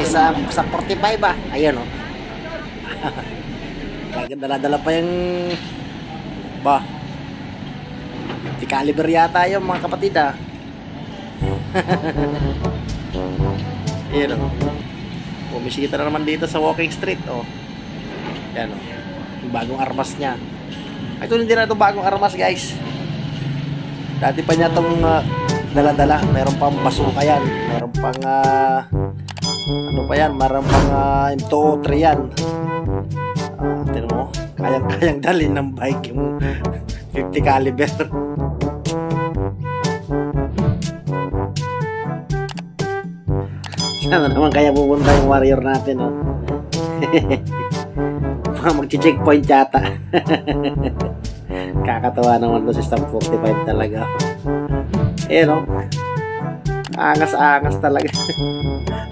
kasi sa 45 ah. Ayan oh. Dala-dala pa yung ba. Di caliber yata yung mga kapatid ah. Ayan oh. Bumisita na naman dito sa walking street oh. Ayan oh. Yung bagong armas niya. Ito hindi na ito bagong armas guys. Dati pa niya itong dala-dala. Meron pang basuka yan. Meron pang ano pa yan? Meron pang M203 yan. Tignan mo. Kayang-kayang dalhin ng bike yung 50 caliber. Sana naman kaya pupunta yung warrior natin oh. Mag-checkpoint yata. Kakatawa naman to si Stab 45 talaga. Ayan o. Angas-angas talaga.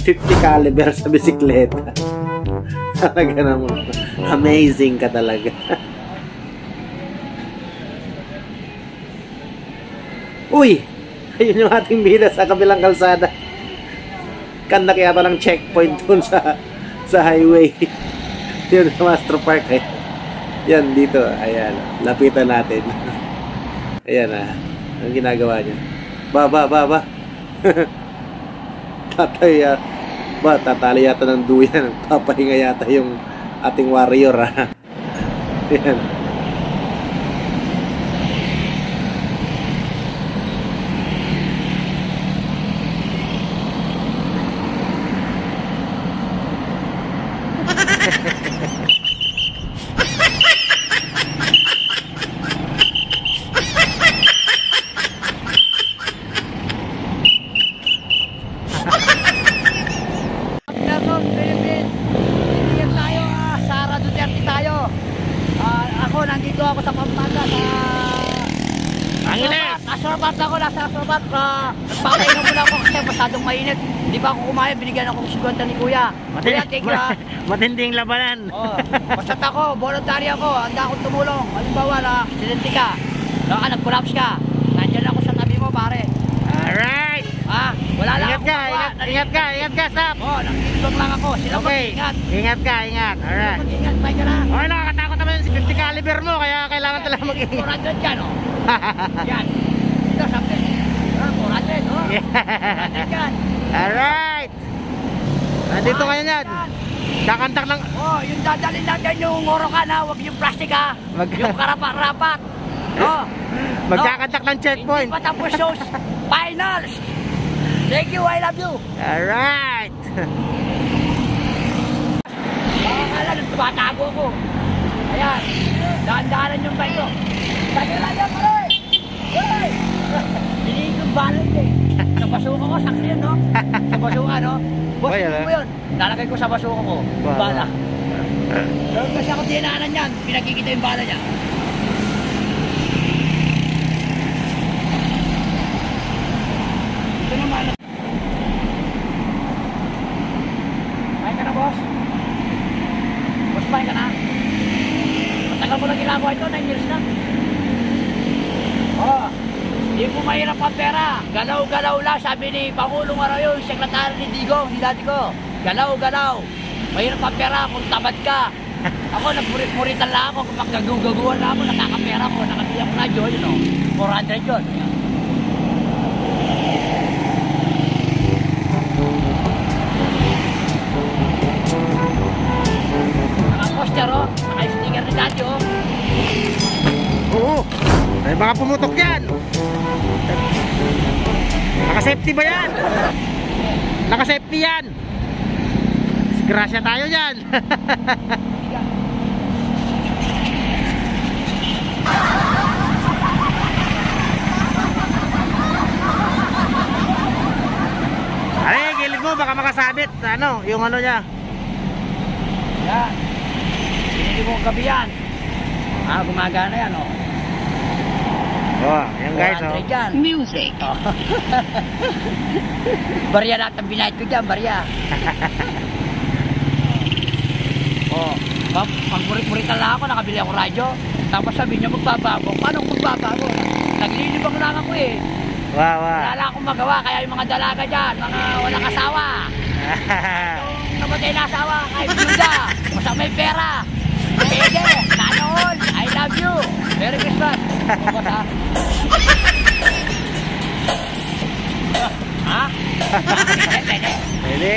50 caliber sa bisikleta. Talaga naman. Amazing ka talaga. Uy! Ayun yung ating bida sa kabilang kalsada. Kanda kaya ito ng checkpoint dun sa highway. Yun sa Master Park eh. Yan dito. Ayan. Lapitan natin. Ayan ah. Ang ginagawa niya. Ba. Tatay ba, tatali yata ng duyan. Papahinga yata yung ating warrior ah. Ayan. Nandito ako sa Pampanga sa Astrobat ako, nasa Astrobat. Nagpapainom muna ako kasi masyadong mainit. Hindi pa ako kumain, binigyan ako ng 50 ni Kuya. Kuya, take you ha. Matinding labanan. Basta ako, voluntary ako, handa akong tumulong. Halimbawa na aksidente ka, nag-collapse ka, nandyan ako sa tabi mo pare. Alright. Wala lang ingat ako. Ingat ka, Sap. Nakikitulong lang ako. Sila okay. Mag-ingat. Ingat. Alright. Mag-ingat, bye ka na. Okay, nakakatakot naman yung 50 caliber mo, kaya kailangan talaga mag-ingat. 400 yan, oh. Yan. Ito, sabi. 400, oh. 400 yan. Alright. Nandito kayo yan. Kakantak ng... yung dadalhin natin yung orokan ha, huwag yung plastic ha. Yung karapat-rapat. Magkakantak ng checkpoint. Hindi pa tapos yung finals. Thank you, I love you. Alright. Akala nung tumatago ko. Ayan, dahan-dahanan yung bike ko. Sabi lang yan, pare. Hey! Hindi yung balance eh. Sa basuka ko, saksi yun, no? Sa basuka, no? Boss, hindi mo yun. Lalagay ko sa basuka ko. Bala. Pero kasi ako dinaanan yan, pinakikita yung bala niya. Ito naman. Main ka na, boss? Boss, main ka na? Matagal mo na ginagawa ito, 9 years na. Hindi po mahirap ang pera. Galaw-galaw lang, sabi ni Pangulong Arayo, yung sekretary ni Digo, ni dati ko. Galaw-galaw. Mahirap ang pera kung tamad ka. Ako, nagpurit-puritan lang ako. Kapag nagugagawa na ako, nakakapera ko. Nakabili ako na radyo, yun o. 400 yun. Naka-poster o. Naka-sticker ni dati o. Oo. Ay, baka pumutok yan. Naka-safety ba yan? Naka-safety yan. Grasya tayo dyan. Ay, gilid mo baka makasabit. Ano, yung ano niya. Yan. Hindi mo gabi yan. Gumagana yan o. Yan guys o. Music. Barya lahat ang binayad ko dyan, barya. Pagpurit-puritan lang ako, nakabili ako radyo. Tapos sabi niya magbabago. Paano magbabago? Naglilibang lang ako eh. Wow. Wala lang akong magawa, kaya yung mga dalaga dyan, mga walang asawa. Yung namatay na asawa kay Bluda. Basta may pera. Pwede. Nanoon. I love you. Merry Christmas. Bukos ha? Ha? Pwede. Pwede.